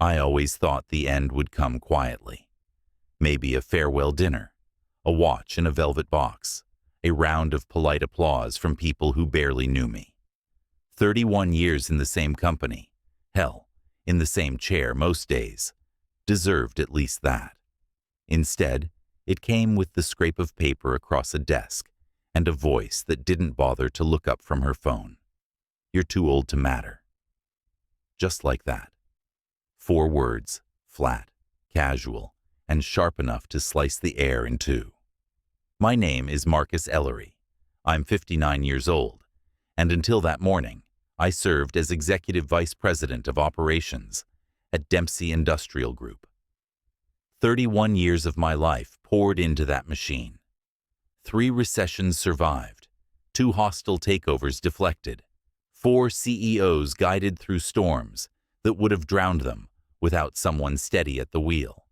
I always thought the end would come quietly. Maybe a farewell dinner, a watch in a velvet box, a round of polite applause from people who barely knew me. 31 years in the same company, hell, in the same chair most days, deserved at least that. Instead, it came with the scrape of paper across a desk and a voice that didn't bother to look up from her phone. You're too old to matter. Just like that. 4 words, flat, casual, and sharp enough to slice the air in two. My name is Marcus Ellery. I'm 59 years old, and until that morning, I served as Executive Vice President of Operations at Dempsey Industrial Group. 31 years of my life poured into that machine. 3 recessions survived, 2 hostile takeovers deflected, 4 CEOs guided through storms that would have drowned them without someone steady at the wheel.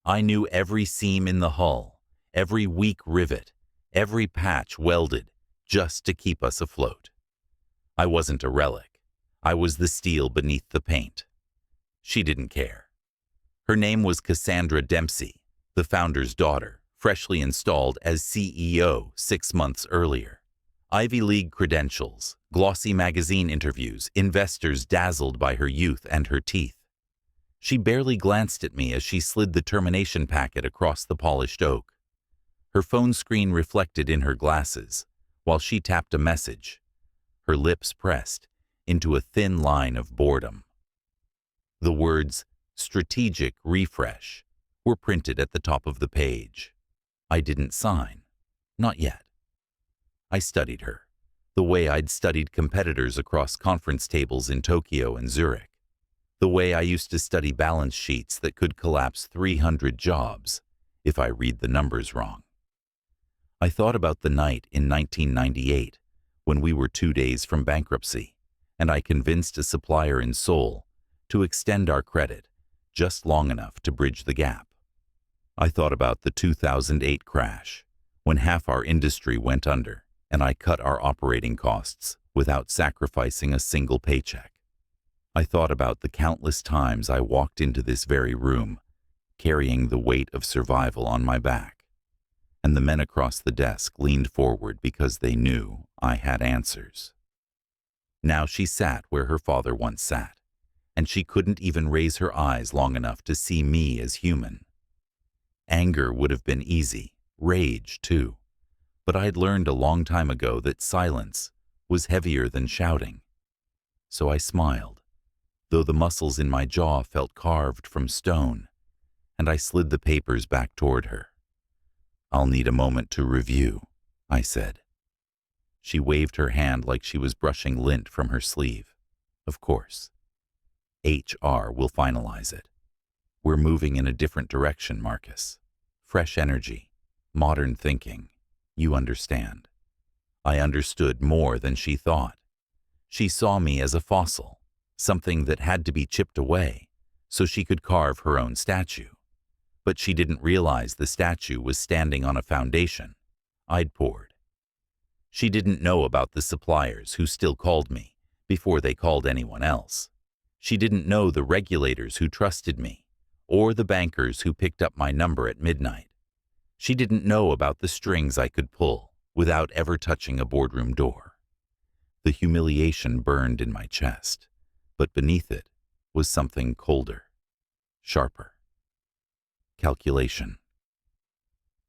I knew every seam in the hull, every weak rivet, every patch welded just to keep us afloat. I wasn't a relic. I was the steel beneath the paint. She didn't care. Her name was Cassandra Dempsey, the founder's daughter, freshly installed as CEO 6 months earlier. Ivy League credentials, glossy magazine interviews, investors dazzled by her youth and her teeth. She barely glanced at me as she slid the termination packet across the polished oak. Her phone screen reflected in her glasses, while she tapped a message, her lips pressed into a thin line of boredom. The words, "Strategic Refresh," were printed at the top of the page. I didn't sign. Not yet. I studied her, the way I'd studied competitors across conference tables in Tokyo and Zurich. The way I used to study balance sheets that could collapse 300 jobs if I read the numbers wrong. I thought about the night in 1998 when we were 2 days from bankruptcy, and I convinced a supplier in Seoul to extend our credit just long enough to bridge the gap. I thought about the 2008 crash, when half our industry went under, and I cut our operating costs without sacrificing a single paycheck. I thought about the countless times I walked into this very room, carrying the weight of survival on my back, and the men across the desk leaned forward because they knew I had answers. Now she sat where her father once sat, and she couldn't even raise her eyes long enough to see me as human. Anger would have been easy, rage too, but I'd learned a long time ago that silence was heavier than shouting. So I smiled, though the muscles in my jaw felt carved from stone, and I slid the papers back toward her. "I'll need a moment to review," I said. She waved her hand like she was brushing lint from her sleeve. "Of course. HR will finalize it. We're moving in a different direction, Marcus. Fresh energy, modern thinking. You understand." I understood more than she thought. She saw me as a fossil, something that had to be chipped away so she could carve her own statue. But she didn't realize the statue was standing on a foundation I'd poured. She didn't know about the suppliers who still called me before they called anyone else. She didn't know the regulators who trusted me, or the bankers who picked up my number at midnight. She didn't know about the strings I could pull without ever touching a boardroom door. The humiliation burned in my chest, but beneath it was something colder, sharper. Calculation.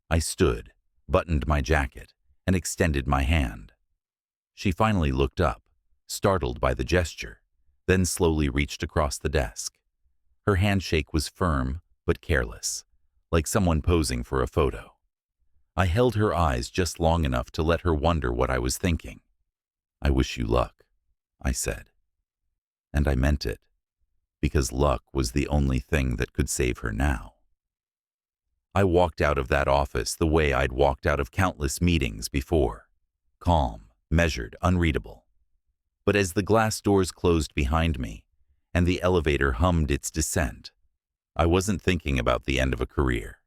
I stood, buttoned my jacket, and extended my hand. She finally looked up, startled by the gesture, then slowly reached across the desk. Her handshake was firm but careless, like someone posing for a photo. I held her eyes just long enough to let her wonder what I was thinking. "I wish you luck," I said. And I meant it, because luck was the only thing that could save her now. I walked out of that office the way I'd walked out of countless meetings before, calm, measured, unreadable. But as the glass doors closed behind me and the elevator hummed its descent, I wasn't thinking about the end of a career.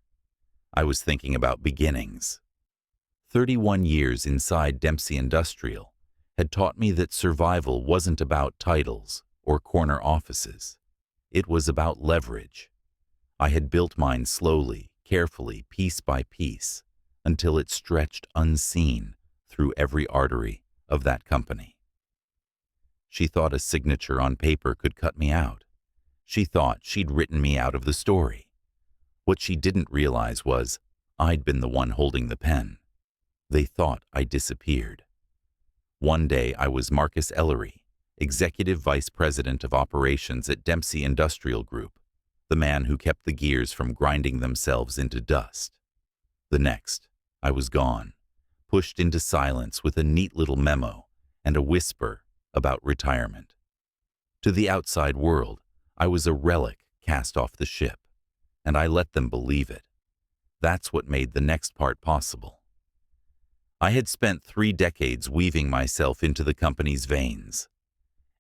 I was thinking about beginnings. 31 years inside Dempsey Industrial had taught me that survival wasn't about titles or corner offices. It was about leverage. I had built mine slowly, carefully, piece by piece, until it stretched unseen through every artery of that company. She thought a signature on paper could cut me out. She thought she'd written me out of the story. What she didn't realize was I'd been the one holding the pen. They thought I disappeared. One day I was Marcus Ellery, Executive Vice President of Operations at Dempsey Industrial Group, the man who kept the gears from grinding themselves into dust. The next, I was gone, pushed into silence with a neat little memo and a whisper about retirement. To the outside world, I was a relic cast off the ship, and I let them believe it. That's what made the next part possible. I had spent 3 decades weaving myself into the company's veins.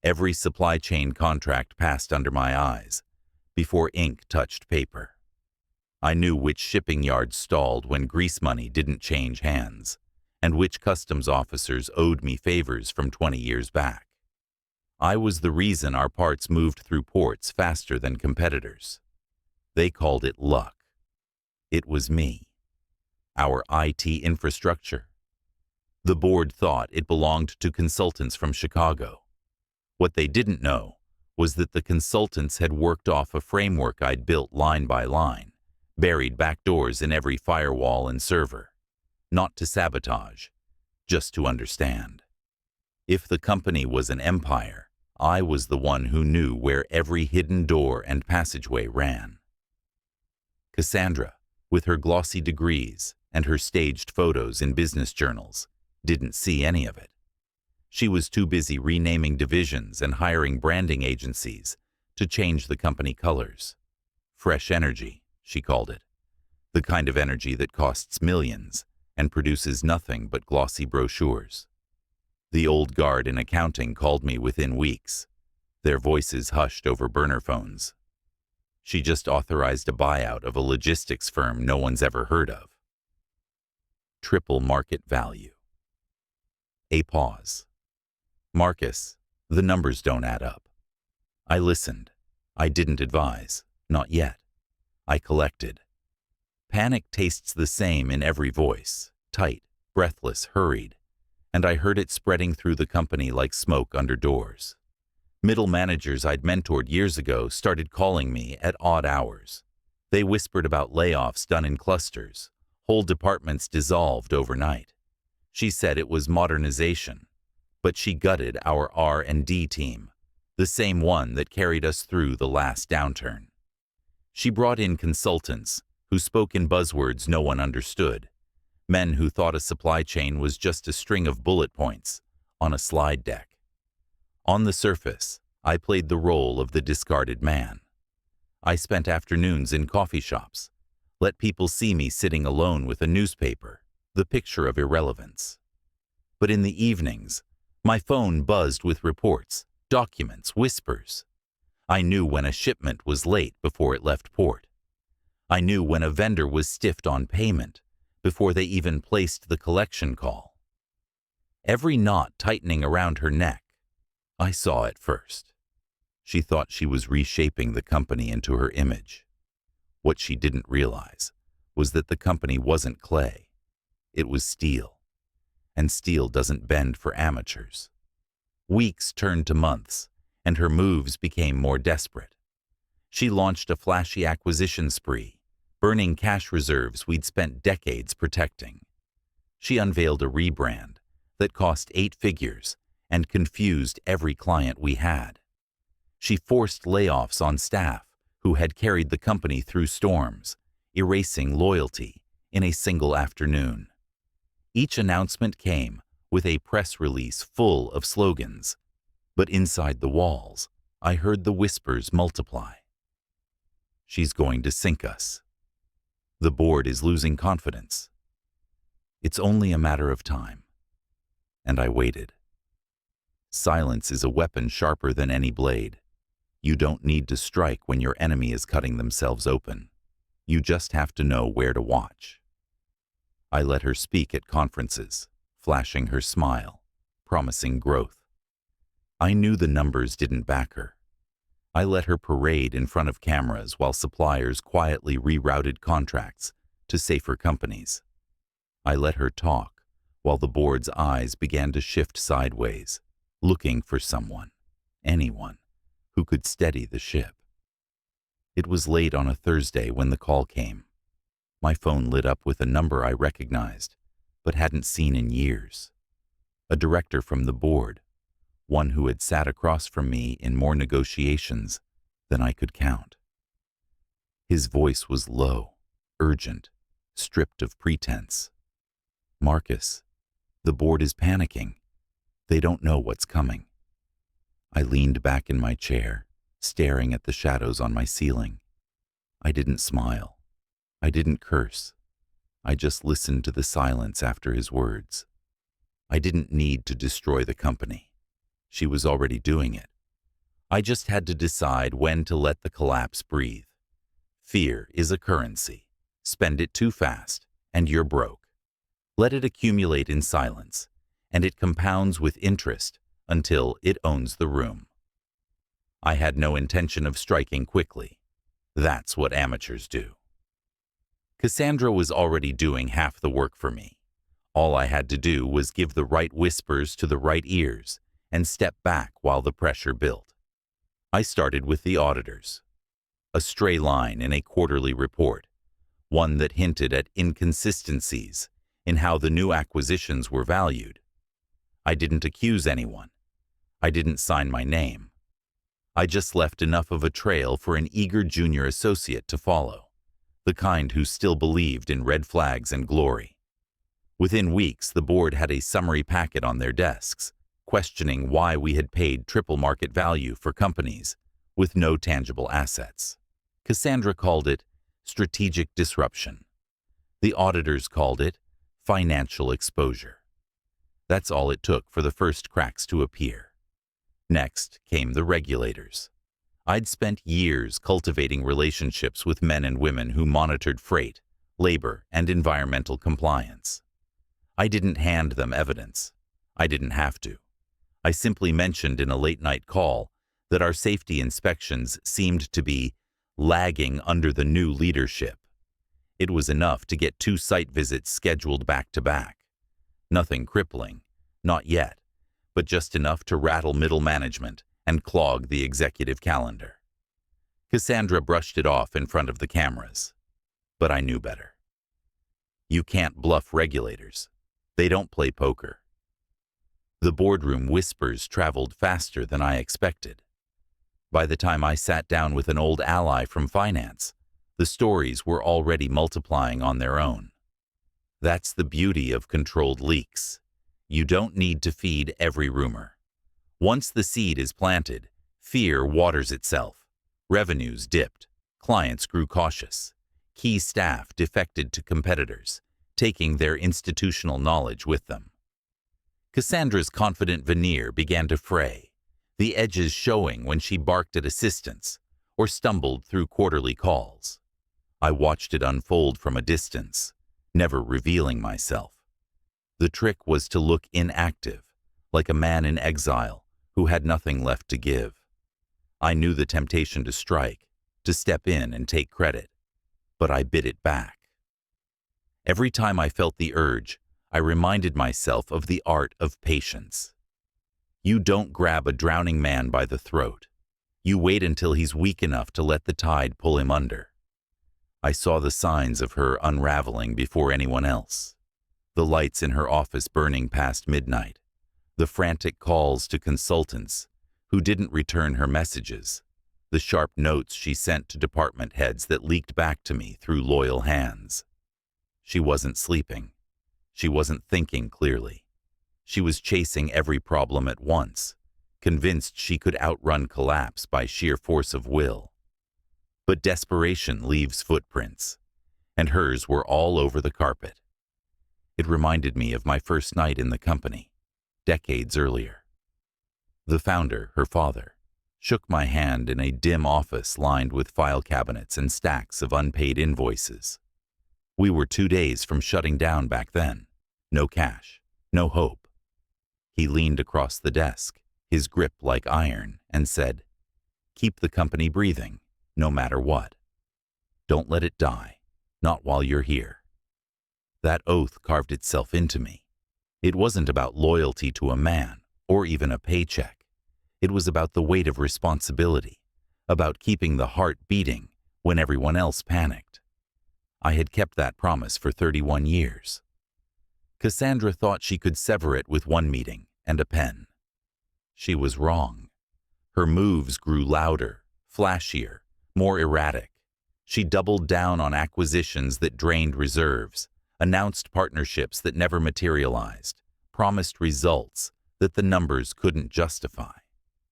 Every supply chain contract passed under my eyes before ink touched paper. I knew which shipping yards stalled when grease money didn't change hands, and which customs officers owed me favors from 20 years back. I was the reason our parts moved through ports faster than competitors. They called it luck. It was me. Our IT infrastructure. The board thought it belonged to consultants from Chicago. What they didn't know was that the consultants had worked off a framework I'd built line by line, buried backdoors in every firewall and server. Not to sabotage, just to understand. If the company was an empire, I was the one who knew where every hidden door and passageway ran. Cassandra, with her glossy degrees and her staged photos in business journals, didn't see any of it. She was too busy renaming divisions and hiring branding agencies to change the company colors. Fresh energy, she called it. The kind of energy that costs millions and produces nothing but glossy brochures. The old guard in accounting called me within weeks, their voices hushed over burner phones. She just authorized a buyout of a logistics firm no one's ever heard of. Triple market value. A pause. Marcus, the numbers don't add up. I listened. I didn't advise. Not yet. I collected. Panic tastes the same in every voice, tight, breathless, hurried, and I heard it spreading through the company like smoke under doors. Middle managers I'd mentored years ago started calling me at odd hours. They whispered about layoffs done in clusters, whole departments dissolved overnight. She said it was modernization, but she gutted our R&D team, the same one that carried us through the last downturn. She brought in consultants who spoke in buzzwords no one understood, men who thought a supply chain was just a string of bullet points on a slide deck. On the surface, I played the role of the discarded man. I spent afternoons in coffee shops, let people see me sitting alone with a newspaper, the picture of irrelevance. But in the evenings, my phone buzzed with reports, documents, whispers. I knew when a shipment was late before it left port. I knew when a vendor was stiffed on payment before they even placed the collection call. Every knot tightening around her neck, I saw it first. She thought she was reshaping the company into her image. What she didn't realize was that the company wasn't clay. It was steel, and steel doesn't bend for amateurs. Weeks turned to months, and her moves became more desperate. She launched a flashy acquisition spree, burning cash reserves we'd spent decades protecting. She unveiled a rebrand that cost 8 figures and confused every client we had. She forced layoffs on staff who had carried the company through storms, erasing loyalty in a single afternoon. Each announcement came with a press release full of slogans, but inside the walls, I heard the whispers multiply. She's going to sink us. The board is losing confidence. It's only a matter of time. And I waited. Silence is a weapon sharper than any blade. You don't need to strike when your enemy is cutting themselves open. You just have to know where to watch. I let her speak at conferences, flashing her smile, promising growth. I knew the numbers didn't back her. I let her parade in front of cameras while suppliers quietly rerouted contracts to safer companies. I let her talk while the board's eyes began to shift sideways, looking for someone, anyone, who could steady the ship. It was late on a Thursday when the call came. My phone lit up with a number I recognized, but hadn't seen in years. A director from the board, one who had sat across from me in more negotiations than I could count. His voice was low, urgent, stripped of pretense. "Marcus, the board is panicking. They don't know what's coming." I leaned back in my chair, staring at the shadows on my ceiling. I didn't smile. I didn't curse. I just listened to the silence after his words. I didn't need to destroy the company. She was already doing it. I just had to decide when to let the collapse breathe. Fear is a currency. Spend it too fast, and you're broke. Let it accumulate in silence, and it compounds with interest until it owns the room. I had no intention of striking quickly. That's what amateurs do. Cassandra was already doing half the work for me. All I had to do was give the right whispers to the right ears and step back while the pressure built. I started with the auditors. A stray line in a quarterly report, one that hinted at inconsistencies in how the new acquisitions were valued. I didn't accuse anyone. I didn't sign my name. I just left enough of a trail for an eager junior associate to follow, the kind who still believed in red flags and glory. Within weeks, the board had a summary packet on their desks, questioning why we had paid triple market value for companies with no tangible assets. Cassandra called it strategic disruption. The auditors called it financial exposure. That's all it took for the first cracks to appear. Next came the regulators. I'd spent years cultivating relationships with men and women who monitored freight, labor, and environmental compliance. I didn't hand them evidence. I didn't have to. I simply mentioned in a late-night call that our safety inspections seemed to be lagging under the new leadership. It was enough to get 2 site visits scheduled back-to-back. Nothing crippling, not yet, but just enough to rattle middle management and clog the executive calendar. Cassandra brushed it off in front of the cameras, but I knew better. You can't bluff regulators. They don't play poker. The boardroom whispers traveled faster than I expected. By the time I sat down with an old ally from finance, the stories were already multiplying on their own. That's the beauty of controlled leaks. You don't need to feed every rumor. Once the seed is planted, fear waters itself. Revenues dipped. Clients grew cautious. Key staff defected to competitors, taking their institutional knowledge with them. Cassandra's confident veneer began to fray, the edges showing when she barked at assistants or stumbled through quarterly calls. I watched it unfold from a distance, never revealing myself. The trick was to look inactive, like a man in exile who had nothing left to give. I knew the temptation to strike, to step in and take credit, but I bit it back. Every time I felt the urge, I reminded myself of the art of patience. You don't grab a drowning man by the throat. You wait until he's weak enough to let the tide pull him under. I saw the signs of her unraveling before anyone else. The lights in her office burning past midnight. The frantic calls to consultants who didn't return her messages. The sharp notes she sent to department heads that leaked back to me through loyal hands. She wasn't sleeping. She wasn't thinking clearly. She was chasing every problem at once, convinced she could outrun collapse by sheer force of will. But desperation leaves footprints, and hers were all over the carpet. It reminded me of my first night in the company, decades earlier. The founder, her father, shook my hand in a dim office lined with file cabinets and stacks of unpaid invoices. We were 2 days from shutting down back then. No cash, no hope. He leaned across the desk, his grip like iron, and said, Keep the company breathing, no matter what. Don't let it die, not while you're here. That oath carved itself into me. It wasn't about loyalty to a man or even a paycheck. It was about the weight of responsibility, about keeping the heart beating when everyone else panicked. I had kept that promise for 31 years. Cassandra thought she could sever it with one meeting and a pen. She was wrong. Her moves grew louder, flashier, more erratic. She doubled down on acquisitions that drained reserves, announced partnerships that never materialized, promised results that the numbers couldn't justify.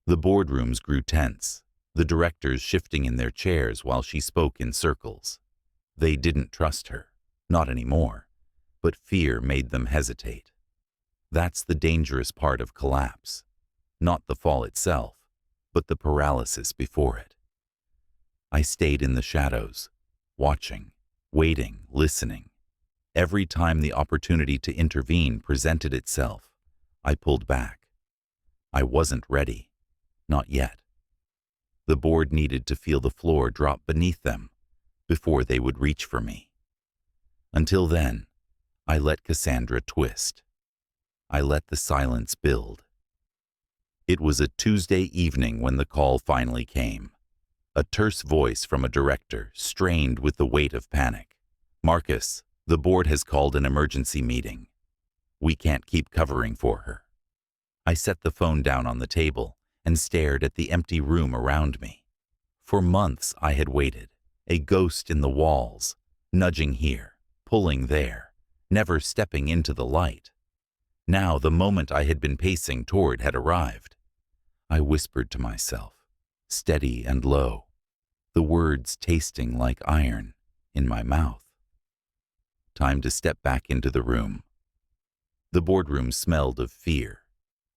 The boardrooms grew tense, the directors shifting in their chairs while she spoke in circles. They didn't trust her, not anymore, but fear made them hesitate. That's the dangerous part of collapse, not the fall itself, but the paralysis before it. I stayed in the shadows, watching, waiting, listening. Every time the opportunity to intervene presented itself, I pulled back. I wasn't ready, not yet. The board needed to feel the floor drop beneath them before they would reach for me. Until then, I let Cassandra twist. I let the silence build. It was a Tuesday evening when the call finally came. A terse voice from a director, strained with the weight of panic. "Marcus, the board has called an emergency meeting. We can't keep covering for her." I set the phone down on the table and stared at the empty room around me. For months I had waited, a ghost in the walls, nudging here, pulling there, never stepping into the light. Now the moment I had been pacing toward had arrived. I whispered to myself, steady and low, the words tasting like iron in my mouth. Time to step back into the room. The boardroom smelled of fear.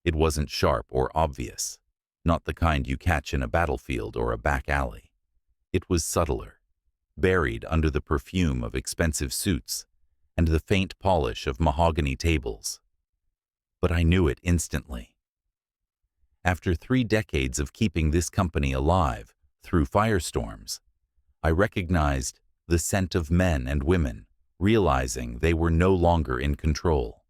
It wasn't sharp or obvious, not the kind you catch in a battlefield or a back alley. It was subtler, buried under the perfume of expensive suits and the faint polish of mahogany tables. But I knew it instantly. After 3 decades of keeping this company alive through firestorms, I recognized the scent of men and women, realizing they were no longer in control.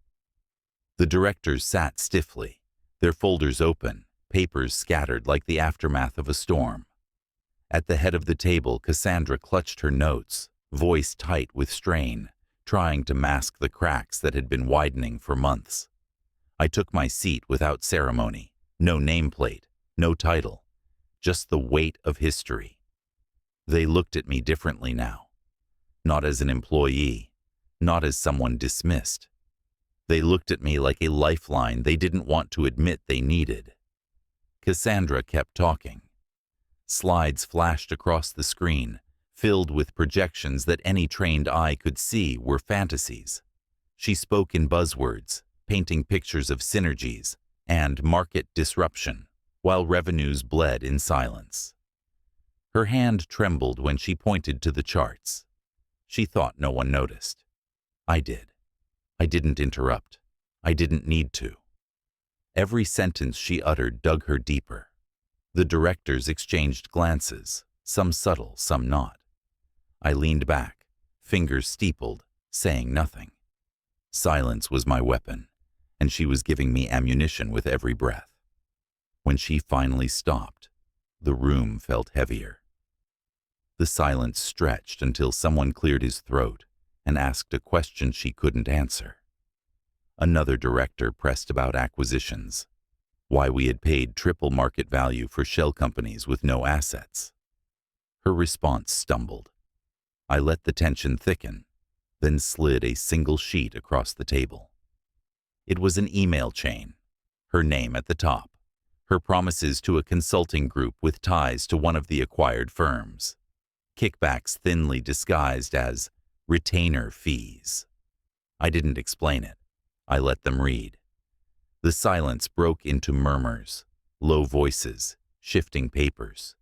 The directors sat stiffly, their folders open, papers scattered like the aftermath of a storm. At the head of the table, Cassandra clutched her notes, voice tight with strain, trying to mask the cracks that had been widening for months. I took my seat without ceremony. No nameplate, no title, just the weight of history. They looked at me differently now. Not as an employee, not as someone dismissed. They looked at me like a lifeline they didn't want to admit they needed. Cassandra kept talking. Slides flashed across the screen, filled with projections that any trained eye could see were fantasies. She spoke in buzzwords, painting pictures of synergies and market disruption, while revenues bled in silence. Her hand trembled when she pointed to the charts. She thought no one noticed. I did. I didn't interrupt. I didn't need to. Every sentence she uttered dug her deeper. The directors exchanged glances, some subtle, some not. I leaned back, fingers steepled, saying nothing. Silence was my weapon, and she was giving me ammunition with every breath. When she finally stopped, the room felt heavier. The silence stretched until someone cleared his throat and asked a question she couldn't answer. Another director pressed about acquisitions, why we had paid triple market value for shell companies with no assets. Her response stumbled. I let the tension thicken, then slid a single sheet across the table. It was an email chain, her name at the top, her promises to a consulting group with ties to one of the acquired firms, kickbacks thinly disguised as retainer fees. I didn't explain it. I let them read. The silence broke into murmurs, low voices, shifting papers.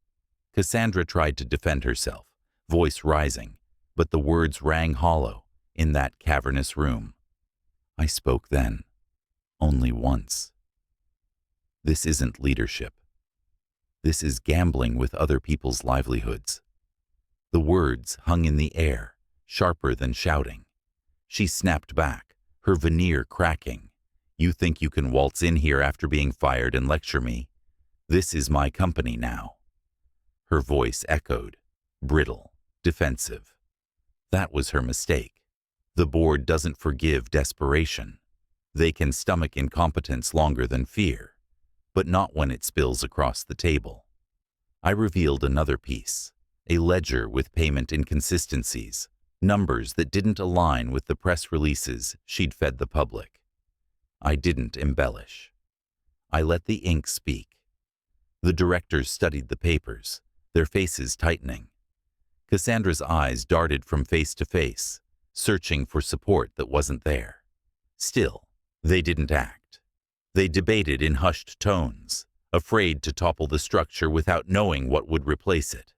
Cassandra tried to defend herself, voice rising, but the words rang hollow in that cavernous room. I spoke then. Only once. This isn't leadership. This is gambling with other people's livelihoods. The words hung in the air, sharper than shouting. She snapped back, her veneer cracking. You think you can waltz in here after being fired and lecture me? This is my company now. Her voice echoed, brittle, defensive. That was her mistake. The board doesn't forgive desperation. They can stomach incompetence longer than fear, but not when it spills across the table. I revealed another piece, a ledger with payment inconsistencies, numbers that didn't align with the press releases she'd fed the public. I didn't embellish. I let the ink speak. The directors studied the papers, their faces tightening. Cassandra's eyes darted from face to face, searching for support that wasn't there. Still, they didn't act. They debated in hushed tones, afraid to topple the structure without knowing what would replace it.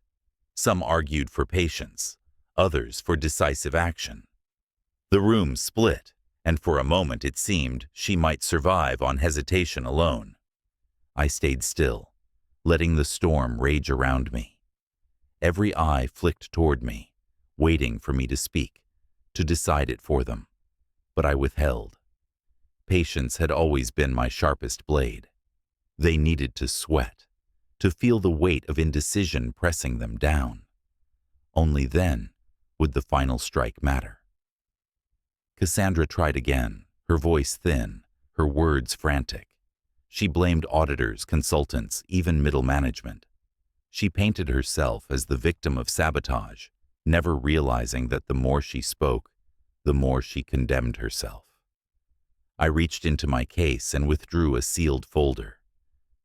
Some argued for patience, others for decisive action. The room split, and for a moment it seemed she might survive on hesitation alone. I stayed still, letting the storm rage around me. Every eye flicked toward me, waiting for me to speak, to decide it for them. But I withheld. Patience had always been my sharpest blade. They needed to sweat, to feel the weight of indecision pressing them down. Only then would the final strike matter. Cassandra tried again, her voice thin, her words frantic. She blamed auditors, consultants, even middle management. She painted herself as the victim of sabotage, never realizing that the more she spoke, the more she condemned herself. I reached into my case and withdrew a sealed folder.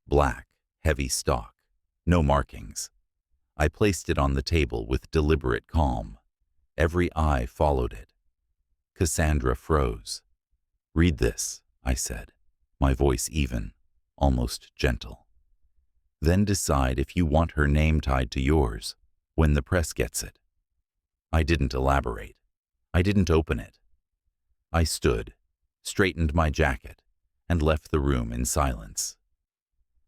Black, heavy stock, no markings. I placed it on the table with deliberate calm. Every eye followed it. Cassandra froze. "Read this," I said, my voice even, almost gentle. "Then decide if you want her name tied to yours when the press gets it." I didn't elaborate. I didn't open it. I stood, straightened my jacket, and left the room in silence.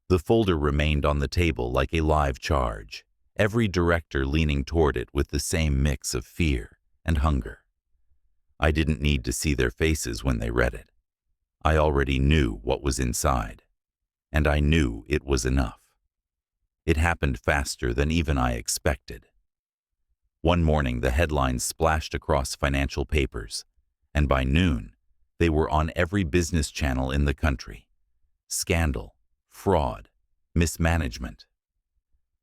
The folder remained on the table like a live charge, every director leaning toward it with the same mix of fear and hunger. I didn't need to see their faces when they read it. I already knew what was inside, and I knew it was enough. It happened faster than even I expected. One morning, the headlines splashed across financial papers, and by noon, they were on every business channel in the country. Scandal, fraud, mismanagement.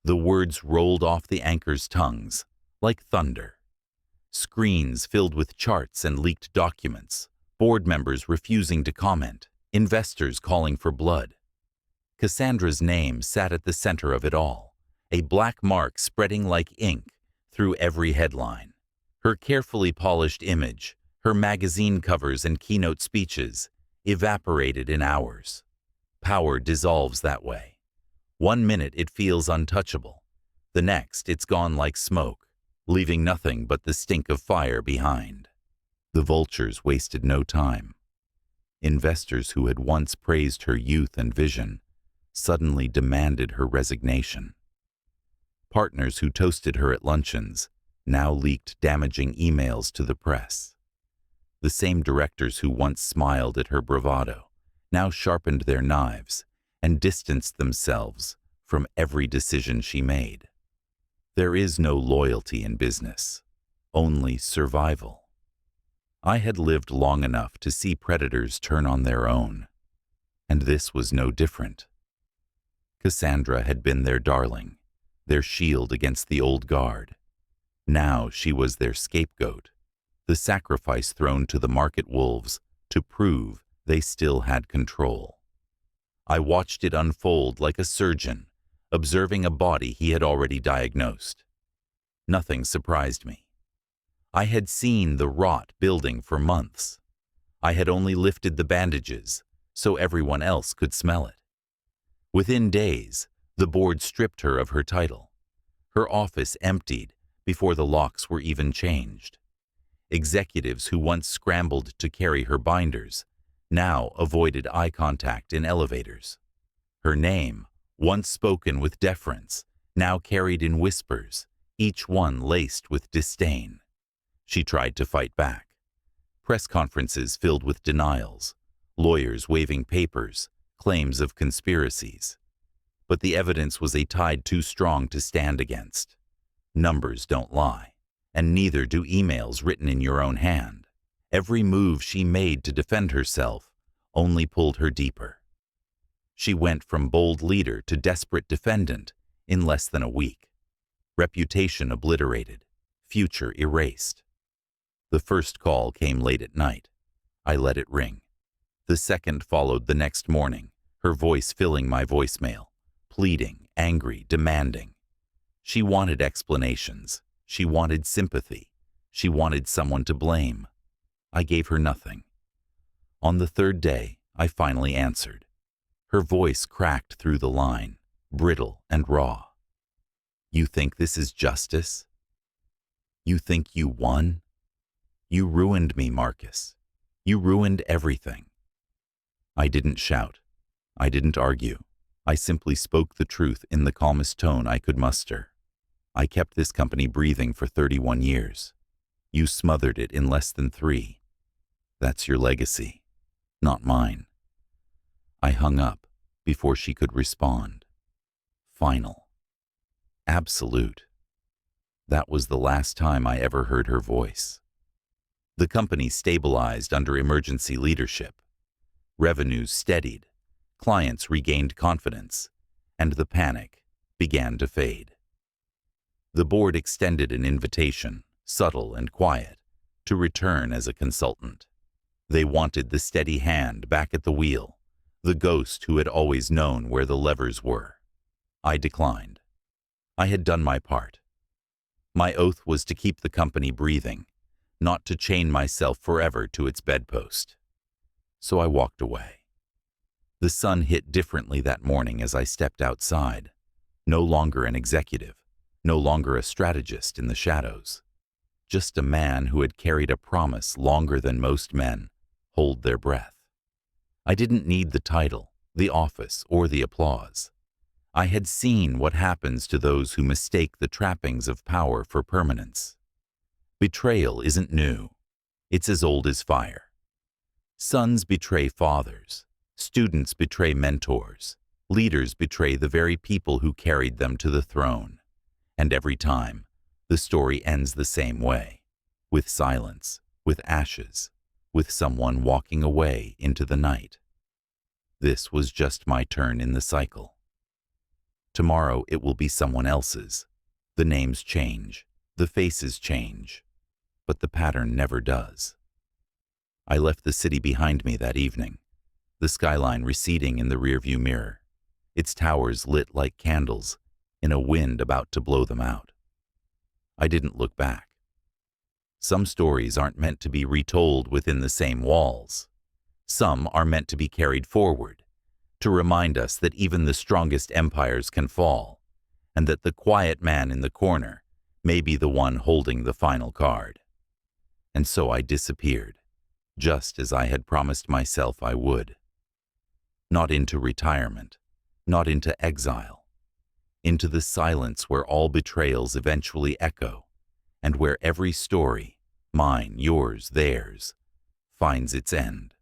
The words rolled off the anchors' tongues like thunder. Screens filled with charts and leaked documents, board members refusing to comment, investors calling for blood. Cassandra's name sat at the center of it all, a black mark spreading like ink through every headline. Her carefully polished image, her magazine covers and keynote speeches, evaporated in hours. Power dissolves that way. 1 minute it feels untouchable. The next it's gone like smoke, leaving nothing but the stink of fire behind. The vultures wasted no time. Investors who had once praised her youth and vision suddenly demanded her resignation. Partners who toasted her at luncheons now leaked damaging emails to the press. The same directors who once smiled at her bravado now sharpened their knives and distanced themselves from every decision she made. There is no loyalty in business, only survival. I had lived long enough to see predators turn on their own, and this was no different. Cassandra had been their darling, their shield against the old guard. Now she was their scapegoat, the sacrifice thrown to the market wolves to prove they still had control. I watched it unfold like a surgeon, observing a body he had already diagnosed. Nothing surprised me. I had seen the rot building for months. I had only lifted the bandages so everyone else could smell it. Within days, the board stripped her of her title. Her office emptied before the locks were even changed. Executives who once scrambled to carry her binders now avoided eye contact in elevators. Her name once spoken with deference, now carried in whispers, each one laced with disdain. She tried to fight back. Press conferences filled with denials, lawyers waving papers, claims of conspiracies. But the evidence was a tide too strong to stand against. Numbers don't lie, and neither do emails written in your own hand. Every move she made to defend herself only pulled her deeper. She went from bold leader to desperate defendant in less than a week. Reputation obliterated, future erased. The first call came late at night. I let it ring. The second followed the next morning, her voice filling my voicemail, pleading, angry, demanding. She wanted explanations. She wanted sympathy. She wanted someone to blame. I gave her nothing. On the third day, I finally answered. Her voice cracked through the line, brittle and raw. You think this is justice? You think you won? You ruined me, Marcus. You ruined everything. I didn't shout. I didn't argue. I simply spoke the truth in the calmest tone I could muster. I kept this company breathing for 31 years. You smothered it in less than 3. That's your legacy, not mine. I hung up before she could respond. Final. Absolute. That was the last time I ever heard her voice. The company stabilized under emergency leadership. Revenues steadied, clients regained confidence, and the panic began to fade. The board extended an invitation, subtle and quiet, to return as a consultant. They wanted the steady hand back at the wheel, the ghost who had always known where the levers were. I declined. I had done my part. My oath was to keep the company breathing, not to chain myself forever to its bedpost. So I walked away. The sun hit differently that morning as I stepped outside. No longer an executive, no longer a strategist in the shadows. Just a man who had carried a promise longer than most men hold their breath. I didn't need the title, the office, or the applause. I had seen what happens to those who mistake the trappings of power for permanence. Betrayal isn't new. It's as old as fire. Sons betray fathers. Students betray mentors. Leaders betray the very people who carried them to the throne. And every time, the story ends the same way. With silence, with ashes, with someone walking away into the night. This was just my turn in the cycle. Tomorrow it will be someone else's. The names change, the faces change, but the pattern never does. I left the city behind me that evening, the skyline receding in the rearview mirror, its towers lit like candles in a wind about to blow them out. I didn't look back. Some stories aren't meant to be retold within the same walls. Some are meant to be carried forward, to remind us that even the strongest empires can fall, and that the quiet man in the corner may be the one holding the final card. And so I disappeared, just as I had promised myself I would. Not into retirement, not into exile, into the silence where all betrayals eventually echo, and where every story, mine, yours, theirs, finds its end.